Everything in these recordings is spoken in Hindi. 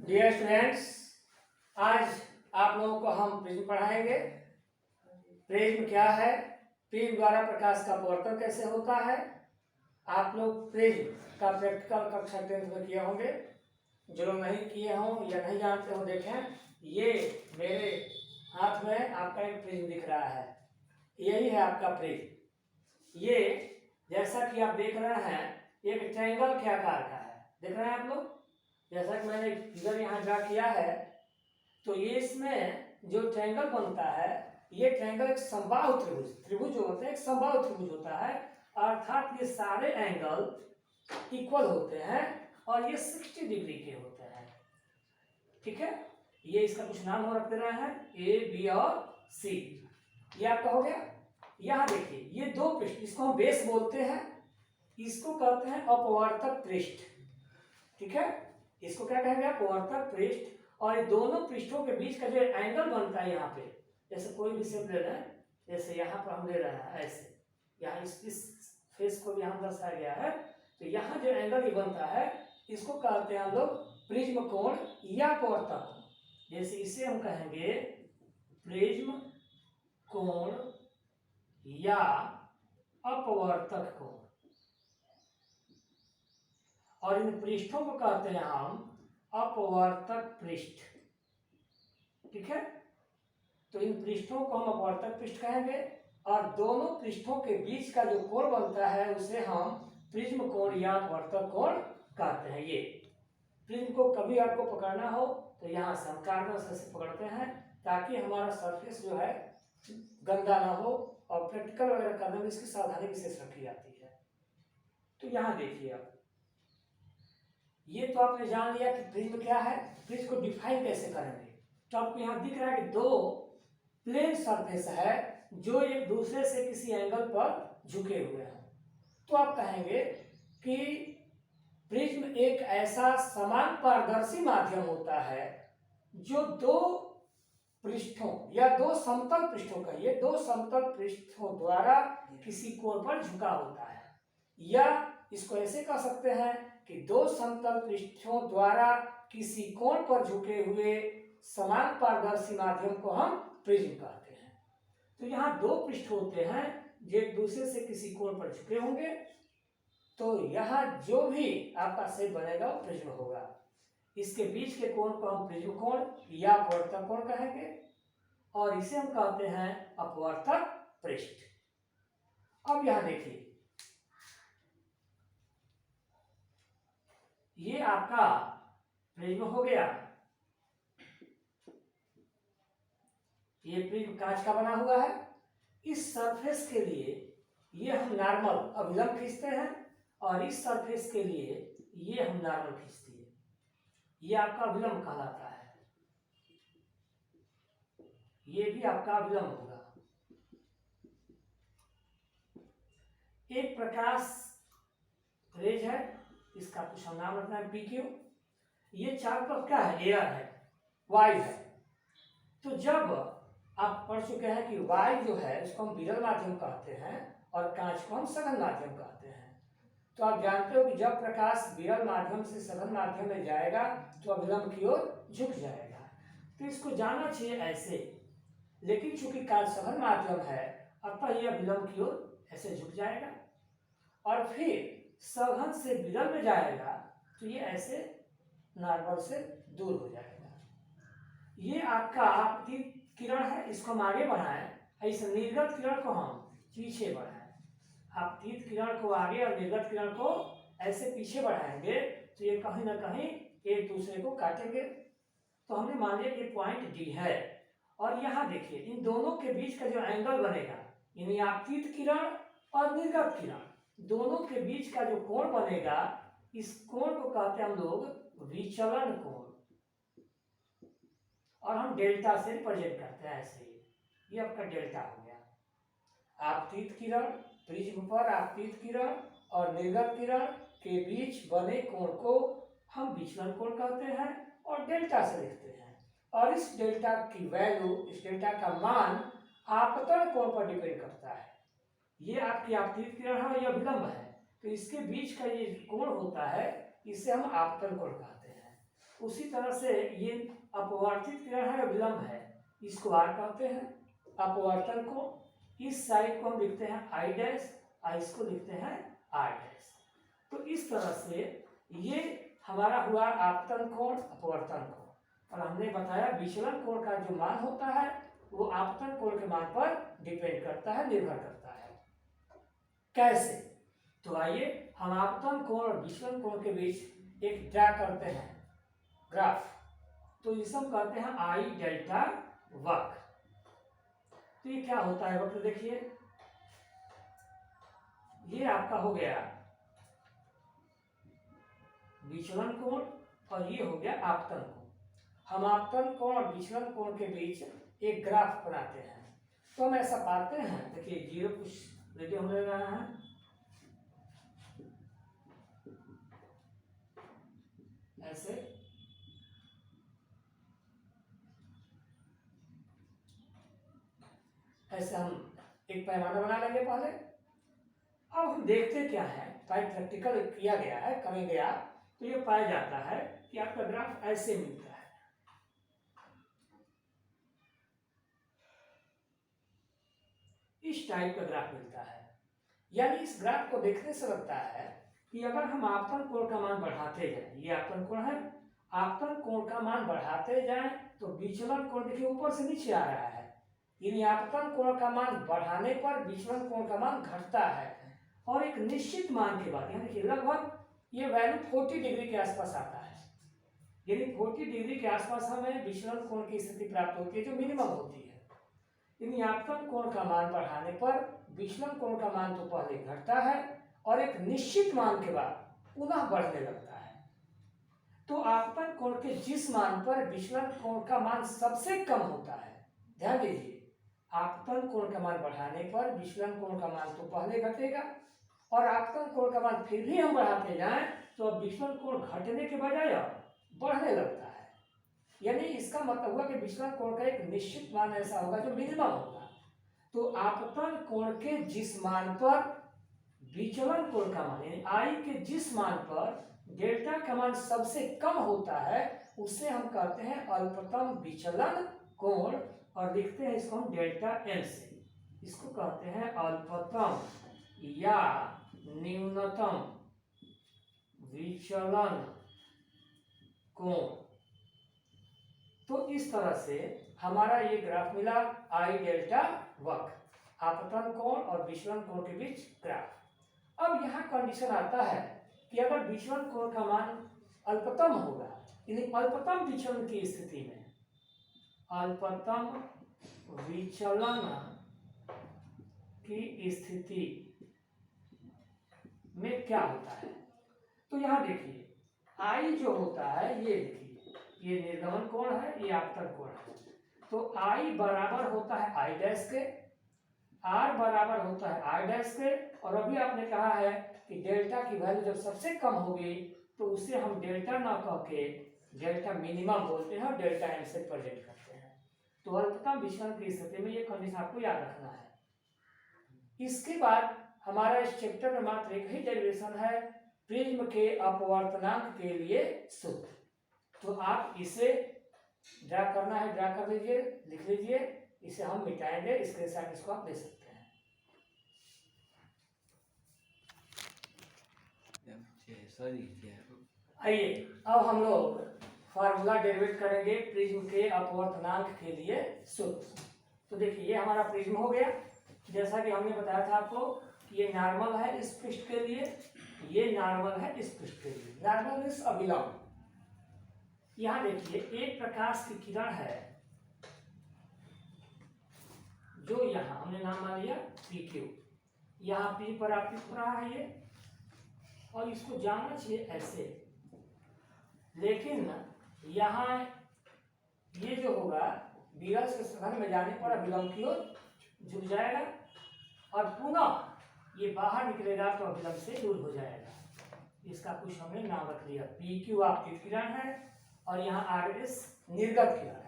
डियर स्टूडेंट्स, आज आप लोगों को हम प्रिज्म पढ़ाएंगे। प्रिज्म क्या है, प्रिज्म द्वारा प्रकाश का अपवर्तन कैसे होता है। आप लोग प्रिज्म का प्रैक्टिकल कक्षा 10th में किए होंगे। जो लोग नहीं किए हों या नहीं जानते हो, देखें ये मेरे हाथ में आपका एक प्रिज्म दिख रहा है। यही है आपका प्रिज्म। ये जैसा कि आप देख रहे हैं एक ट्रायंगल के आकार का है। देख रहे हैं आप लोग, जैसा कि मैंने फिगर यहाँ ड्रा किया है। तो ये इसमें जो ट्रायंगल बनता है, ये ट्रायंगल एक समबाहु त्रिभुज त्रिभुज जो होता है एक समबाहु त्रिभुज होता है। अर्थात ये सारे एंगल इक्वल होते हैं और ये 60 डिग्री के होते हैं। ठीक है, ये इसका कुछ नाम हो रख दे रहा है ए, बी और सी। ये आपका हो गया। यहाँ देखिए ये दो पृष्ठ, इसको हम बेस बोलते हैं, इसको कहते हैं अपवर्तक पृष्ठ। ठीक है, इसको क्या कहेंगे, अपवर्तक पृष्ठ। और दोनों पृष्ठों के बीच का जो एंगल बनता है यहाँ पे, जैसे कोई भी शेप ले रहे हैं, जैसे यहाँ पर हम ले रहे हैं ऐसे, यहाँ इस फेस को यहाँ दर्शाया गया है। तो यहाँ जो एंगल ये बनता है इसको कहते हैं हम लोग प्रिज्म कोण या अपवर्तक कोण। जैसे इसे हम कहेंगे प्रिज्म कोण या अपवर्तक कोण, और इन पृष्ठों को कहते हैं हम अपवर्तक पृष्ठ। ठीक है, तो इन पृष्ठों को हम अपवर्तक पृष्ठ कहेंगे और दोनों पृष्ठों के बीच का जो कोण बनता है उसे हम प्रिज्म कोण या अपवर्तक कोण कहते हैं। ये प्रिज्म को कभी आपको पकड़ना हो तो यहाँ से हम कार्बन से पकड़ते हैं ताकि हमारा सरफेस जो है गंदा ना हो, और प्रैक्टिकल वगैरह करने में इसकी सावधानी विशेष रखी जाती है। तो यहाँ देखिए आप, ये तो आपने जान लिया कि प्रिज्म क्या है। प्रिज्म को डिफाइन कैसे करेंगे, तो आपको यहाँ दिख रहा है कि दो प्लेन सरफेस है जो एक दूसरे से किसी एंगल पर झुके हुए हैं। तो आप कहेंगे कि प्रिज्म एक ऐसा समान पारदर्शी माध्यम होता है जो दो पृष्ठों या दो समतल पृष्ठों का, ये दो समतल पृष्ठों द्वारा किसी कोण पर झुका होता है। या इसको ऐसे कह सकते हैं कि दो समतल पृष्ठों द्वारा किसी कोण पर झुके हुए समान पारदर्शी माध्यम को हम प्रिज्म कहते हैं। तो यहाँ दो पृष्ठ होते हैं जो एक दूसरे से किसी कोण पर झुके होंगे, तो यहाँ जो भी आपका शेप बनेगा वो प्रिज्म होगा। इसके बीच के कोण को हम प्रिज्म कोण या अपवर्तक कोण कहेंगे और इसे हम कहते हैं अपवर्तक पृष्ठ। अब यहाँ देखिए, ये आपका प्रिज्म हो गया। ये प्रिज्म कांच का बना हुआ है। इस सरफेस के लिए ये हम नॉर्मल अभिलंब खींचते हैं और इस सरफेस के लिए ये हम नॉर्मल खींचते हैं। ये आपका अभिलंब कहलाता है। ये भी आपका अभिलंब होगा। एक प्रकाश रेज है, इसका कुछ हम नाम रखना है PQ। ये चारों तरफ क्या है, एयर है, वायु है। तो जब आप पढ़ चुके हैं कि वायु जो है उसको हम विरल माध्यम कहते हैं और कांच को हम सघन माध्यम कहते हैं। तो आप जानते हो कि जब प्रकाश विरल माध्यम से सघन माध्यम में जाएगा तो अभिलंब की ओर झुक जाएगा। तो इसको जानना चाहिए ऐसे, लेकिन चूंकि कांच सघन माध्यम है अतः यह अभिलंब की ओर ऐसे झुक जाएगा और फिर सघन से विरल में जाएगा तो ये ऐसे नॉर्मल से दूर हो जाएगा। ये आपका आपतित किरण है, इसको हम आगे बढ़ाएं, ऐसे निर्गत किरण को हम पीछे बढ़ाएं। आपतित किरण को आगे और निर्गत किरण को ऐसे पीछे बढ़ाएंगे तो ये कहीं ना कहीं एक दूसरे को काटेंगे। तो हमने मान लिया कि पॉइंट D है और यहाँ देखिए इन दोनों के बीच का जो एंगल बनेगा, यानी आपतित किरण और निर्गत किरण दोनों के बीच का जो कोण बनेगा, इस कोण को कहते हैं हम लोग विचलन कोण, और हम डेल्टा से रिप्रेजेंट करते हैं ऐसे ही। ये आपका डेल्टा हो गया। आपतित किरण, प्रिज्म पर आपतित किरण और निर्गत किरण के बीच बने कोण को हम विचलन कोण कहते हैं और डेल्टा से लिखते हैं। और इस डेल्टा की वैल्यू, इस डेल्टा का मान आपतन कोण पर डिपेंड करता है। ये आपकी आपतित किरण है, यह विलंब है, तो इसके बीच का ये कोण होता है इसे हम आपतन कोण कहते हैं। उसी तरह से ये अपवर्तित किरण है, विलंब है, इसको आर कहते हैं। अपवर्तन को इस साइड को हम लिखते हैं आई डैश, और इसको लिखते हैं आर डैश। तो इस तरह से ये हमारा हुआ आपतन कोण, अपवर्तन कोण। और हमने बताया विचलन कोण का जो मान होता है वो आपतन कोण के मान पर डिपेंड करता है, निर्भर करता है। कैसे? तो आइए हम आपतन कोण और विचलन कोण के बीच एक ड्रा करते हैं ग्राफ। तो इसे हम कहते हैं आई डेल्टा वक्र। तो ये क्या होता है वक्र, देखिए ये आपका हो गया विचलन कोण और ये हो गया आपतन कोण। हम आपतन कोण और विचलन कोण के बीच एक ग्राफ बनाते हैं। तो हम ऐसा पाते हैं, देखिए जीरो कुछ रेडियो हम ले रहा है, ऐसे ऐसे हम एक पैमाना बना लेंगे पहले। अब हम देखते क्या है, प्रैक्टिकल किया गया है, करें गया तो ये पाया जाता है कि आपका ग्राफ ऐसे मिलता है। इस टाइप का ग्राफ मिलता है। यानी इस ग्राफ को देखने से लगता है कि अगर हम आपतन कोण का मान बढ़ाते जाएं, ये आपतन कोण है, आपतन कोण का मान बढ़ाते जाएं तो विचलन कोण देखिए ऊपर से नीचे आ रहा है। यानी आपतन कोण का मान बढ़ाने पर विचलन कोण का मान घटता है और एक निश्चित मान के बाद, यानी कि लगभग ये वैल्यू 40 डिग्री के आसपास आता है। यानी 40 डिग्री के आसपास हमें विचलन कोण की स्थिति प्राप्त होती है जो मिनिमम होती है। यानी आपतन कोण का मान बढ़ाने पर विचलन कोण का मान तो पहले घटता है और एक निश्चित मान के बाद पुनः बढ़ने लगता है। तो आपतन कोण के जिस मान पर विचलन कोण का मान सबसे कम होता है, ध्यान दीजिए, आपतन कोण का मान बढ़ाने पर विचलन कोण का मान तो पहले घटेगा और आपतन कोण का मान फिर भी हम बढ़ाते जाएं तो अब विचलन कोण घटने के बजाय बढ़ने लगता है। यानी इसका मतलब हुआ कि विचलन कोण का एक निश्चित मान ऐसा होगा जो मिनिमम होगा। तो आपतन कोण के जिस मान पर विचलन कोण का मान, यानी आई के जिस मान पर डेल्टा का मान सबसे कम होता है उसे हम कहते हैं अल्पतम विचलन कोण, और लिखते हैं इसको हम डेल्टा एन से। इसको कहते हैं अल्पतम या न्यूनतम विचलन कोण। तो इस तरह से हमारा ये ग्राफ मिला, आई डेल्टा वक्र, आपतन कोण और विचलन कोण के बीच ग्राफ। अब यहाँ कंडीशन आता है कि अगर विचलन कोण का मान अल्पतम होगा, यानी अल्पतम विचलन की स्थिति में, अल्पतम विचलन की स्थिति में क्या होता है, तो यहाँ देखिए आई जो होता है, ये देखिए ये निर्गमन कोण है, ये आपतन कोण है। तो आई बराबर होता है आई डैश के, आर बराबर होता है आई डैश के, और अभी आपने कहा है कि डेल्टा की वैल्यू जब सबसे कम होगी तो उसे हम डेल्टा ना कह के डेल्टा मिनिमम बोलते हैं और डेल्टा एम से प्रेजेंट करते हैं। तो अल्पतम विचलन की स्थिति में ये कंडीशन आपको याद रखना है। इसके बाद हमारा इस चैप्टर में मात्र एक ही डेरिवेशन है, प्रिज्म के अपवर्तनांक के लिए सूत्र। तो आप इसे ड्रा करना है, ड्रा कर लीजिए, लिख लीजिए, इसे हम मिटाएंगे, स्क्रीनशॉट इसको आप ले सकते हैं। आइए अब हम लोग फार्मूला डेरिवेट करेंगे प्रिज्म के अपवर्तनांक के लिए सूत्र। तो देखिए ये हमारा प्रिज्म हो गया, जैसा कि हमने बताया था आपको कि ये नॉर्मल है इस पृष्ठ के लिए, ये नॉर्मल है इस पृष्ठ के लिए, नॉर्मल इस अभिलंब। यहाँ देखिए एक प्रकाश की किरण है जो यहाँ हमने नाम मान लिया पी क्यू, यहाँ पी पर आपतित हो रहा है ये, और इसको जानना चाहिए ऐसे, लेकिन यहाँ ये जो होगा विरल से सघन में जाने पर अभिलंब की ओर झुक जाएगा और पुनः ये बाहर निकलेगा तो अभिलंब से दूर हो जाएगा। इसका कुछ हमने नाम रख लिया, पी क्यू आपतित किरण है और यहाँ आर एस निर्गत किरण है।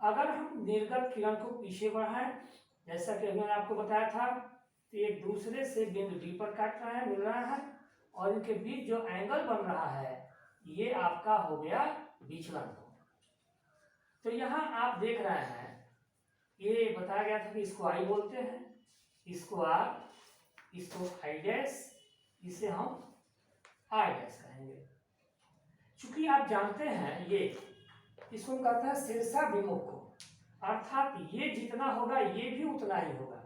अगर हम निर्गत किरण को पीछे बढ़ाएं, जैसा कि मैंने आपको बताया था, तो एक दूसरे से बिंदु डी पर काट रहा है, मिल रहा है, और इनके बीच जो एंगल बन रहा है ये आपका हो गया विचलन कोण। तो यहाँ आप देख रहे हैं, ये बताया गया था कि इसको आई बोलते हैं, इसको आर, इसको आई डैश, इसे हम आई डैश कहेंगे। चूंकि आप जानते हैं ये इसको कहते हैं शीर्षाभिमुख कोण, अर्थात ये जितना होगा ये भी उतना ही होगा।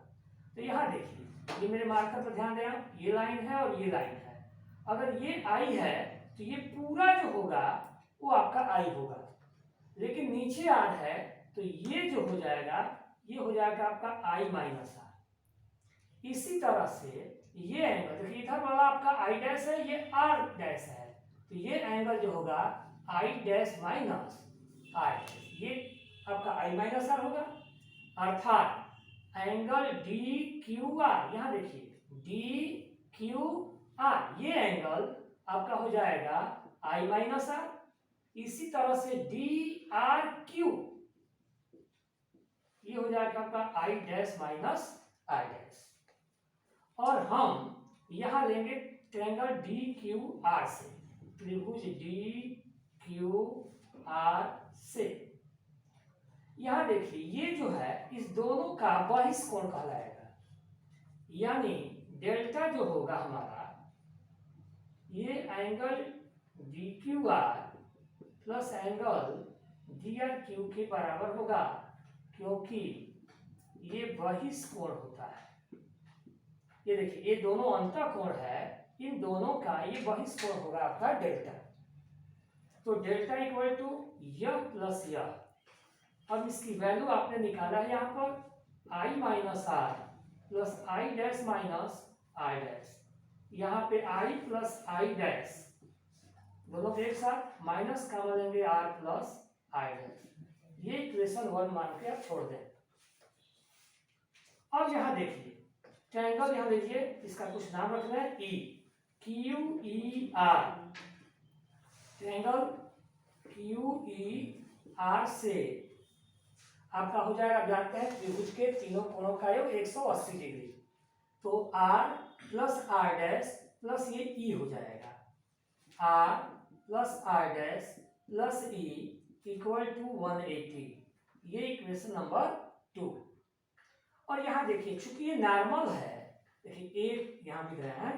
तो यहाँ देखिए, ये मेरे मार्कर पर ध्यान दें, ये लाइन है और ये लाइन है। अगर ये आई है तो ये पूरा जो होगा वो आपका आई होगा, लेकिन नीचे आर है तो ये जो हो जाएगा ये हो जाएगा आपका आई माइनस आर। इसी तरह से ये एंगल देखिए, इधर वाला आपका आई डैश है, ये आर डैश है, तो ये एंगल जो होगा आई डैश माइनस आई डैश, ये आपका आई माइनस आर होगा। अर्थात एंगल डी क्यू आर, यहाँ देखिए डी क्यू आर, ये एंगल आपका हो जाएगा आई माइनस आर। इसी तरह से डी आर क्यू, ये हो जाएगा आपका आई डैश माइनस आई डैश। और हम यहां लेंगे ट्रायंगल डी क्यू आर से, त्रिभुज डी क्यू आर से। यहां देखिए ये जो है इस दोनों का बहिष्कोण कहलाएगा, यानी डेल्टा जो होगा हमारा, ये angle D Q R plus angle D R Q के बराबर होगा, क्योंकि ये बहिष्कोण होता है। ये देखिए ये दोनों अंतःकोण है, इन दोनों का ये बहिष्कोण होगा आपका डेल्टा। तो डेल्टा इक्वल टू यह प्लस यह। अब इसकी वैल्यू आपने निकाला है यहाँ पर I minus R plus I dash minus I dash, यहाँ पे आई प्लस आई डैश दोनों एक साथ माइनस का लेंगे आर प्लस आई डैश, ये इक्वेशन 1 मान के आप छोड़ दें। अब यहाँ देखिए ट्रायंगल, यहाँ देखिए इसका कुछ नाम रखना है E, Q E R, triangle Q E R से आपका हो जाएगा, आप जानते हैं त्रिभुज के तीनों कोणों का योग 180 डिग्री। तो R plus R dash plus ये ई हो जाएगा, R plus R dash plus E equal to 180, ये इक्वेशन नंबर 2। और यहाँ देखिए चूंकि ये नॉर्मल है, देखिए एक यहाँ दिख रहे हैं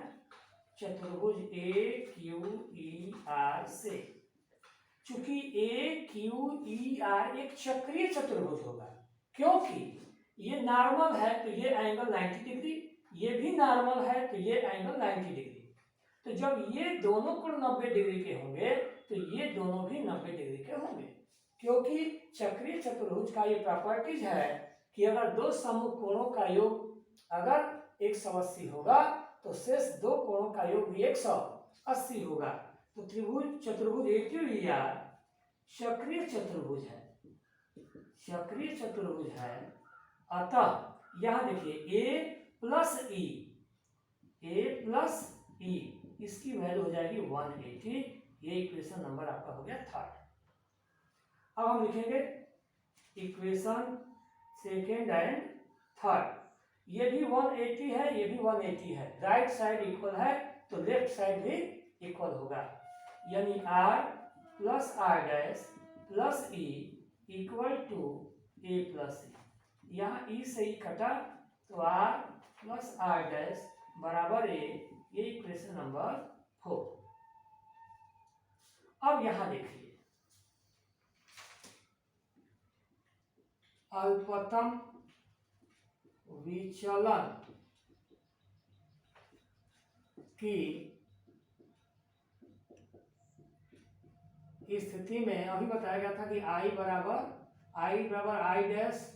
चतुर्भुज ए क्यू ई आर से, चूंकि ए क्यू ई आर एक चक्रीय चतुर्भुज होगा, क्योंकि ये नॉर्मल है तो ये एंगल 90 डिग्री, ये भी नॉर्मल है तो ये एंगल 90 डिग्री। तो जब ये दोनों कोण 90 डिग्री के होंगे तो ये दोनों भी 90 डिग्री के होंगे, क्योंकि चक्रीय चतुर्भुज का ये प्रॉपर्टीज है कि अगर दो सम्मुख कोणों का योग अगर 180 होगा तो शेष दो कोणों का योग भी 180 होगा। तो त्रिभुज चतुर्भुज ए क्यू ई आर चक्रीय चतुर्भुज है, चक्रीय चतुर्भुज है। अतः यहाँ देखिए ए प्लस ई, इसकी वैल्यू हो जाएगी 180, ये इक्वेशन नंबर आपका हो गया 3rd। अब हम लिखेंगे इक्वेशन 2nd एंड 3rd, ये भी 180 है, ये भी 180 है, राइट साइड इक्वल है तो लेफ्ट साइड भी इक्वल होगा, यानी r प्लस R dash plus E equal to A plus E. यहाँ ई से ई कटा तो r प्लस आर डैश बराबर ए, ये इक्वेशन नंबर 4। अब यहाँ देखिए अल्पतम विचलन की स्थिति में अभी बताया गया था कि आई बराबर आई डैश,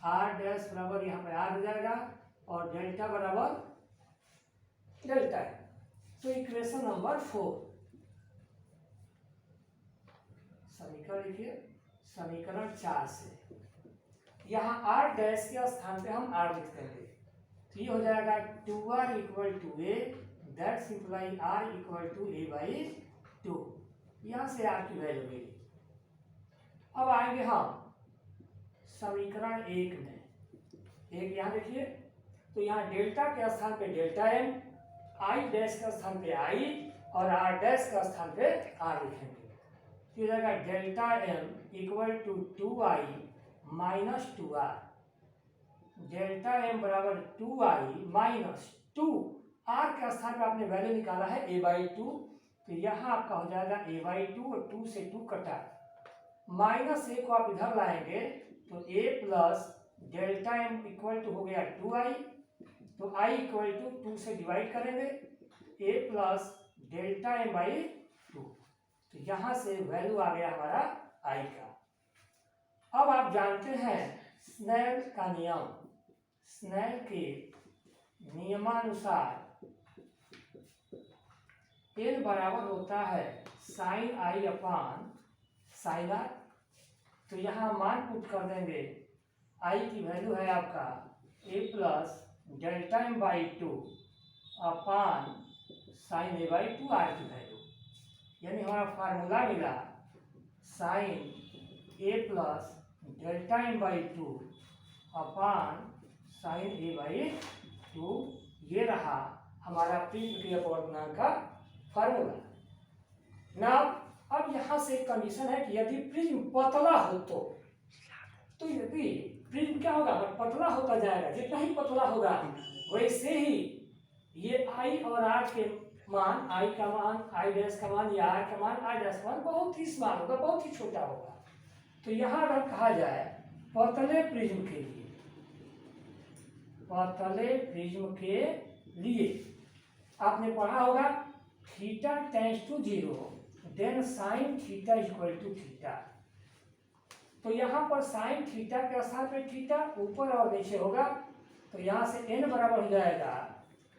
आर डैश बराबर यहाँ पे आर हो जाएगा और डेल्टा बराबर डेल्टा है। तो इक्वेशन नंबर 4 समीकरण लिखिए, समीकरण 4 से यहाँ आर डैश के स्थान पे हम आर लिख देंगे, तो ये हो जाएगा 2r equal to A, that simply R equal to A by 2, यहाँ से आर की वैल्यू मिली। अब आएंगे हम समीकरण 1 में, एक यहाँ देखिए, तो यहाँ डेल्टा के स्थान पे डेल्टा एम, आई डैश के स्थान पे आई और आर डैश का स्थान पे आर लिखेंगे। तो ये रहेगा delta M equal to 2i minus 2r। Delta M बराबर 2i माइनस 2 आर के स्थान पे आपने वैल्यू निकाला है a/2, तो यहाँ आपका हो जाएगा a/2 और 2 से 2 कटा, माइनस ए को आप इधर लाएंगे तो a plus delta M equal to हो गया 2i, तो i इक्वल टू 2 से डिवाइड करेंगे a plus delta M by 2, तो यहाँ से वैल्यू आ गया हमारा i का। अब आप जानते हैं स्नेल का नियम, स्नेल के नियमानुसार n बराबर होता है sine I upon sine R. तो यहाँ मान पुट कर देंगे, i की वैल्यू है आपका a plus delta M by 2 upon sine A by 2 R की वैल्यू, यानी हमारा फार्मूला मिला sine A plus delta M by 2 upon sine A by 2, ये रहा हमारा प्रिज्म के अपवर्तनांक का फार्मूला। ना अब यहाँ से एक कंडीशन है कि यदि प्रिज्म पतला हो तो यदि प्रिज्म क्या होगा, पतला होता जाएगा, जितना ही पतला होगा वैसे ही ये आई और आर के मान, आई का मान, आई डैश का मान या आर का मान, आर डैश का मान बहुत ही स्मॉल होगा, बहुत ही छोटा होगा। तो यहाँ अगर कहा जाए पतले प्रिज्म के लिए, पतले प्रिज्म के लिए आपने पढ़ा होगा theta tends to 0 then sine theta equal to theta. तो यहाँ पर साइन थीटा के स्थान पे थीटा ऊपर और नीचे होगा, तो यहाँ से n बराबर हो जाएगा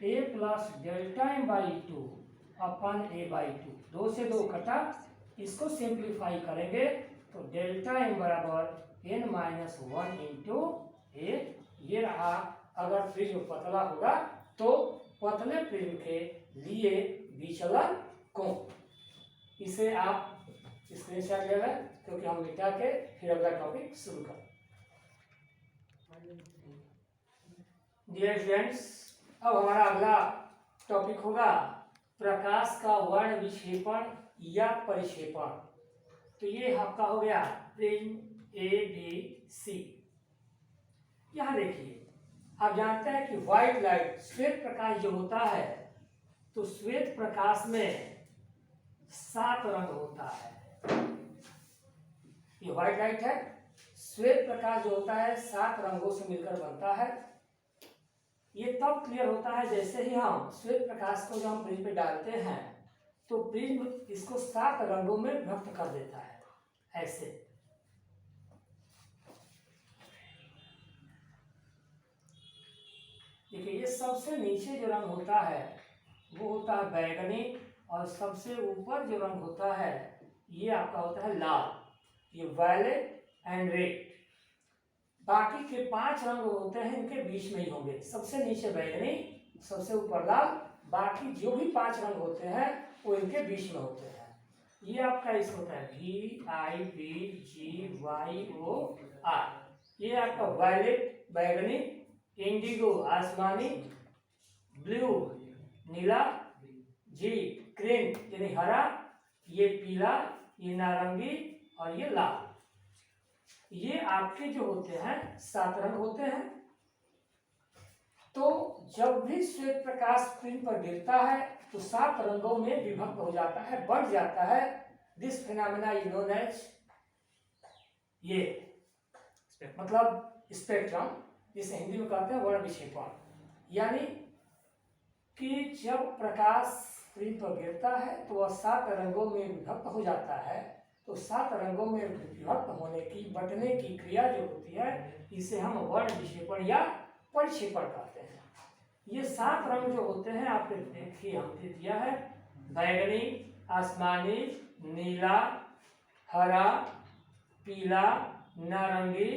a plus delta M by 2 upon a by 2, 2 से 2 कटा, इसको सिंप्लीफाई करेंगे तो डेल्टा एम बराबर n माइनस 1 इंटू a, ये रहा। अगर प्रिज्म पतला होगा तो पतले प्रिज्म के लिए विचलन कोण, इसे आप स्क्रीनशॉट ले लें क्योंकि हम मिटा के फिर अगला टॉपिक शुरू करें। डियर स्टूडेंट्स, अब हमारा अगला टॉपिक होगा प्रकाश का वर्ण विक्षेपण या परिक्षेपण। तो ये आपका हो गया प्रिज्म ABC। यहाँ देखिए, आप जानते हैं कि व्हाइट लाइट, श्वेत प्रकाश जो होता है, तो श्वेत प्रकाश में 7 रंग होता है। ये व्हाइट लाइट है, श्वेत प्रकाश जो होता है 7 रंगों से मिलकर बनता है। ये तब क्लियर होता है जैसे ही हम श्वेत प्रकाश को जब हम प्रिज्म पे डालते हैं तो प्रिज्म इसको 7 रंगों में विभक्त कर देता है, ऐसे। देखिए, ये सबसे नीचे जो रंग होता है वो होता है बैगनी, और सबसे ऊपर जो रंग होता है ये आपका होता है लाल, ये वायलेट एंड रेड। बाकी के 5 रंग होते हैं इनके बीच में ही होंगे, सबसे नीचे बैगनी, सबसे ऊपर लाल, बाकी जो भी 5 रंग होते हैं वो इनके बीच में होते हैं। ये आपका इसको होता है VIBGYOR, ये आपका वायलेट बैगनी, इंडिगो आसमानी, ब्लू नीला, जी ग्रीन यानी हरा, ये पीला, ये नारंगी और ये लाल। ये आपके जो होते हैं 7 रंग होते हैं। तो जब भी श्वेत प्रकाश स्क्रीन पर गिरता है तो 7 रंगों में विभक्त हो जाता है, बढ़ जाता है। This phenomena is known as, ये मतलब स्पेक्ट्रम, जिसे हिंदी में कहते हैं वर्ण विक्षेपण। यानी कि जब प्रकाश स्क्रीन पर गिरता है तो वह 7 रंगों में विभक्त हो जाता है। तो 7 रंगों में विभक्त होने की, बंटने की क्रिया जो होती है, इसे हम वर्ण विक्षेपण या परिक्षेपण कहते हैं। ये 7 रंग जो होते हैं आपने देखिए हमने दिया है, बैगनी, आसमानी, नीला, हरा, पीला, नारंगी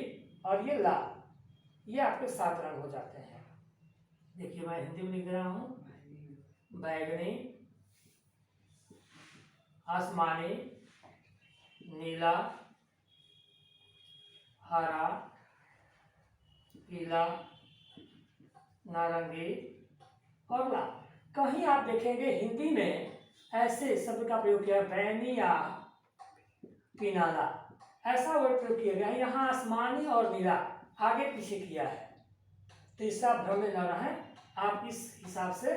और ये लाल, ये आपके 7 रंग हो जाते हैं। देखिए मैं हिंदी में लिख रहा हूँ, बैगनी, आसमानी, नीला, हरा, पीला, नारंगी और लाल। कहीं आप देखेंगे हिंदी में ऐसे शब्द का प्रयोग किया, बैनी या पिनाला, ऐसा वर्ड प्रयोग किया गया है। यहाँ आसमानी और नीला आगे पीछे किया है, तो इसका भ्रम में न रहें, आप इस हिसाब से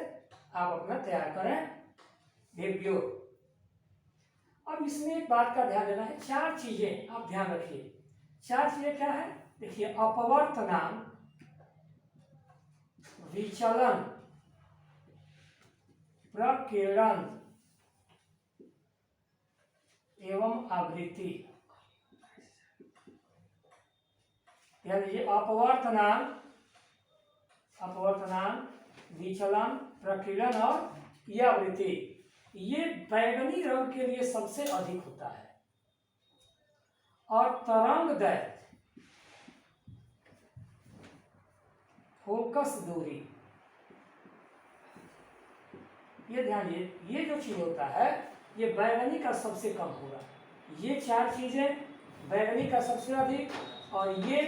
आप अपना तैयार करें वीडियो। अब इसमें एक बात का ध्यान देना है, 4 चीजें आप ध्यान रखिए। 4 चीजें क्या है? देखिए, अपवर्तनांक, विचलन, प्रकीर्णन एवं आवृत्ति। यानी ये अपवर्तनांक, विचलन, प्रकीर्णन और यह आवृत्ति, ये बैंगनी रंग के लिए सबसे अधिक होता है। और तरंग दैर्घ्य, फोकस दूरी, ये ध्यान दिए, ये जो चीज होता है ये बैंगनी का सबसे कम होगा। ये 4 चीजें बैंगनी का सबसे अधिक, और ये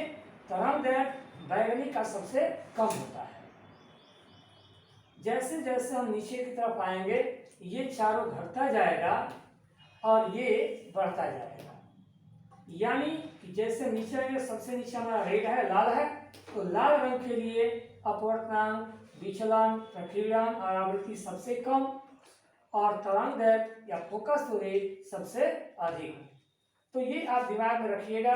तरंग दैर्घ्य बैंगनी का सबसे कम होता है। जैसे जैसे हम नीचे की तरफ आएंगे ये चारों घटता जाएगा और ये बढ़ता जाएगा। यानी कि जैसे नीचे आएंगे, सबसे नीचे हमारा रेड है, लाल है, तो लाल रंग के लिए अपवर्तनांक, विचलन, प्रकीर्णन और आवृत्ति सबसे कम, और तरंग दैर्घ्य या फोकस दूरी सबसे अधिक। तो ये आप दिमाग में रखिएगा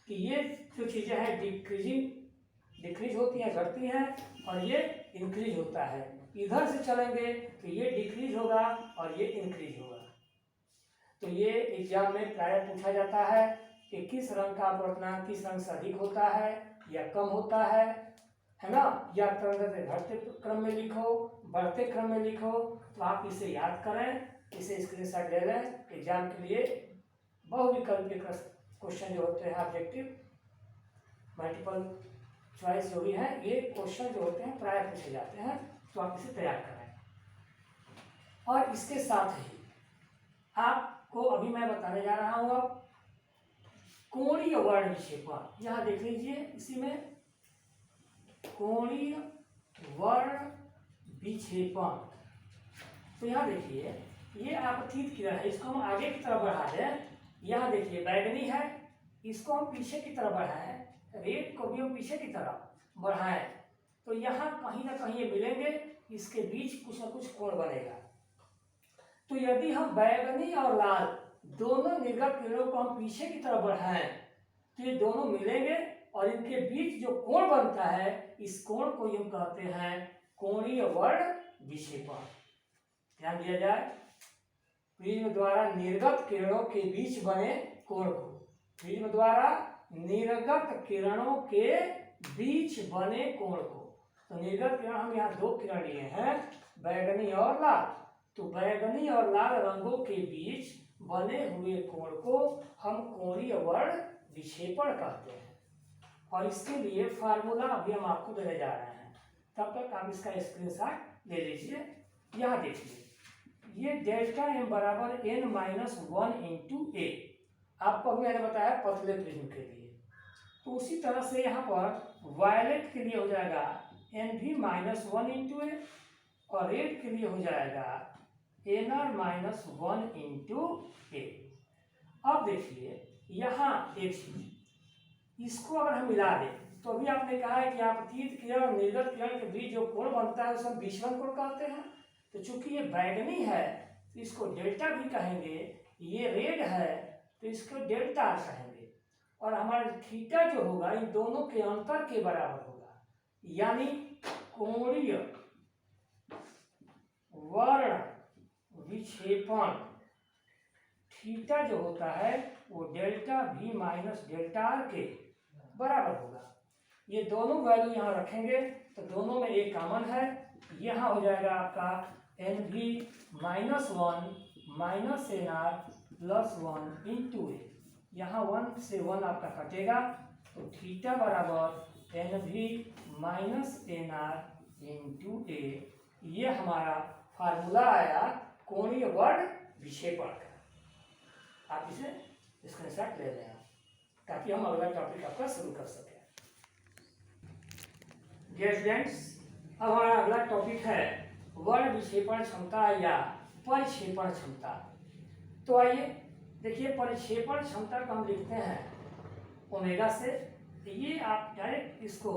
कि ये जो चीजें हैं डिक्रीज होती हैं, घटती हैं, और ये इंक्रीज होता है। इधर से चलेंगे तो ये डिक्रीज होगा और ये इंक्रीज होगा। तो ये एग्जाम में प्राय पूछा जाता है कि किस रंग का अपवर्तनांक किस रंग से अधिक होता है या कम होता है ना? या तरंग से घटते क्रम में लिखो, बढ़ते क्रम में लिखो। तो आप इसे याद करें, इसे स्क्रीनशॉट ले लें। एग्जाम के लिए बहुविकल्पीय क्वेश्चन जो होते हैं, ऑब्जेक्टिव, मल्टीपल चॉइस जो भी है, ये क्वेश्चन जो होते हैं प्राय पूछे जाते हैं। तो आप इसे तैयार करें। और इसके साथ ही आपको अभी मैं बताने जा रहा हूँ अब कोणीय वर्ण विक्षेपण। यहाँ देख लीजिए, इसी में कोणीय वर्ण विक्षेपण। तो यहाँ देखिए, ये आपतित किरण है, इसको हम आगे की तरफ बढ़ा दें। यहाँ देखिए बैगनी है, इसको हम पीछे की तरफ बढ़ाएं, रेड को भी हम पीछे की तरफ बढ़ाएं, तो यहाँ कहीं ना कहीं ये मिलेंगे, इसके बीच कुछ ना कुछ कोण बनेगा। तो यदि हम बैगनी और लाल दोनों निर्गत किरणों को हम पीछे की तरफ बढ़ाएं तो ये दोनों मिलेंगे, और इनके बीच जो कोण बनता है, इस कोण को हम कहते हैं कोणीय वर्ण विक्षेपण। ध्यान दिया जाए, प्रिज्म द्वारा निर्गत किरणों के बीच बने कोण को, प्रिज्म द्वारा निर्गत किरणों के बीच बने कोण को। तो निर्गत किरण हम यहाँ 2 किरण लिए हैं, बैगनी और लाल। तो बैगनी और लाल रंगों के बीच बने हुए कोण को हम कोणीय वर्ण विक्षेपण कहते हैं। और इसके लिए फार्मूला अभी हम आपको देने जा रहे हैं, तब तक आप इसका स्क्रीनशॉट ले लीजिए। यहाँ देखिए, ये डेल्टा एम बराबर n-1 इंटू ए, आपको अभी मैंने बताया पतले प्रिज्म के लिए। तो उसी तरह से यहाँ पर वायलेट के लिए हो जाएगा NV-1 इंटू ए, और रेड के लिए हो जाएगा NR-1 इंटू ए। अब देखिए यहाँ एक चीज, इसको अगर हम मिला दें तो अभी आपने कहा है कि आपतित किरण और निर्गत किरण के बीच जो कोण बनता है उसे हम विचलन कोण कहते हैं। तो चूंकि ये बैगनी है तो इसको डेल्टा भी कहेंगे, ये रेड है तो इसको डेल्टा कहेंगे, और हमारा थीटा जो होगा इन दोनों के अंतर के बराबर होगा। यानी कोणीय वर्ण विक्षेपण थीटा जो होता है वो delta V minus delta R के बराबर होगा। ये दोनों वैल्यू यहाँ रखेंगे तो दोनों में एक कॉमन है, यहाँ हो जाएगा आपका NV-1 minus NR plus 1 into ए। यहाँ 1 से 1 आपका कटेगा, तो थीटा बराबर NV माइनस NR इंटू ए। ये हमारा फार्मूला आया कोणीय वर्ण विक्षेपण का। आप इसे स्क्रीनशॉट ले लें ताकि हम अगला टॉपिक आपका शुरू कर सकें। डियर स्टूडेंट्स, अब हमारा अगला टॉपिक है वर्ण विक्षेपण क्षमता या परिक्षेपण क्षमता। तो आइए देखिए, परिक्षेपण क्षमता को हम लिखते हैं ओमेगा से। ये आप डायरेक्ट इसको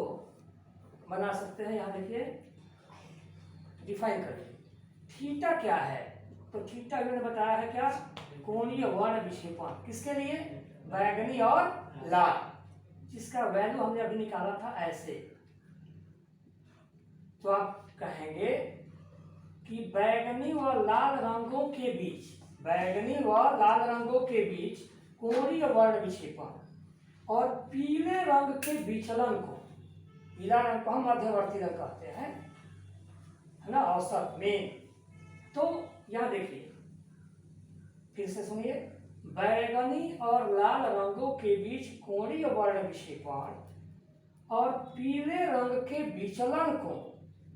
बना सकते हैं, यहाँ देखिए डिफाइन करिए। थीटा क्या है? तो थीटा मैंने बताया है क्या, कोणीय वर्ण विक्षेपण। किसके लिए? बैगनी और लाल, जिसका वैल्यू हमने अभी निकाला था ऐसे। तो आप कहेंगे कि बैगनी व लाल रंगों के बीच, बैगनी व लाल रंगों के बीच कोणीय वर्ण विक्षेपण और पीले रंग के विचलन को, पीला रंग को हम मध्यवर्ती रंग कहते हैं, है ना, औसत मेन। तो यहां देखिए, फिर से सुनिए, बैगनी और लाल रंगों के बीच कोणीय वर्ण विक्षेपण और पीले रंग के विचलन को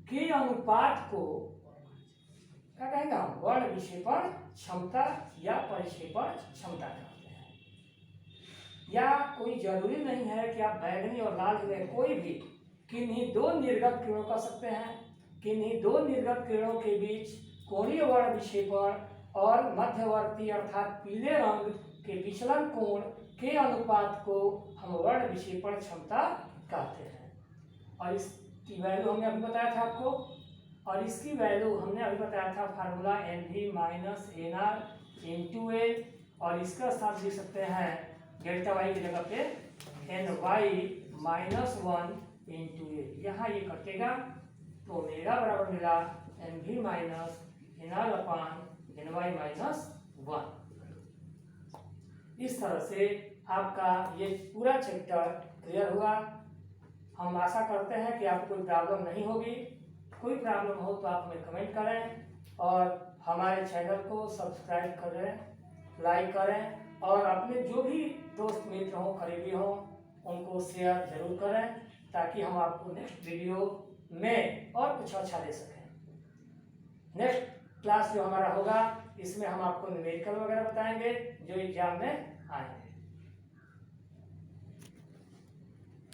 के अनुपात को क्या कहेंगे हम? वर्ण विक्षेपण क्षमता या परिक्षेपण क्षमता कहते हैं। या कोई जरूरी नहीं है कि आप बैगनी और लाल में कोई भी किन्हीं दो निर्गत किरणों कर सकते हैं। किन्हीं दो निर्गत किरणों के बीच कोणीय वर्ण विक्षेपण और मध्यवर्ती अर्थात पीले रंग के विचलन कोण के अनुपात को हम वर्ण विक्षेपण क्षमता कहते हैं। और इसकी वैल्यू हमने अभी बताया था आपको, और इसकी वैल्यू हमने अभी बताया था formula NV minus NR into ए, और इसका साथ लिख सकते हैं डेल्टा वाई की जगह पे NY माइनस 1 इंटू ए। यहाँ ये कटेगा तो मेरा बराबर मिला NV माइनस NR अपान NY माइनस 1। इस तरह से आपका ये पूरा चैप्टर क्लियर हुआ। हम आशा करते हैं कि आपको कोई प्रॉब्लम नहीं होगी। कोई प्रॉब्लम हो तो आप हमें कमेंट करें और हमारे चैनल को सब्सक्राइब करें, लाइक करें, और अपने जो भी दोस्त मित्र हों, करीबी हों, उनको शेयर जरूर करें, ताकि हम आपको नेक्स्ट वीडियो में और कुछ अच्छा दे सकें। नेक्स्ट क्लास जो हमारा होगा, इसमें हम आपको न्यूमेरिकल वगैरह बताएंगे जो एग्जाम में आएंगे।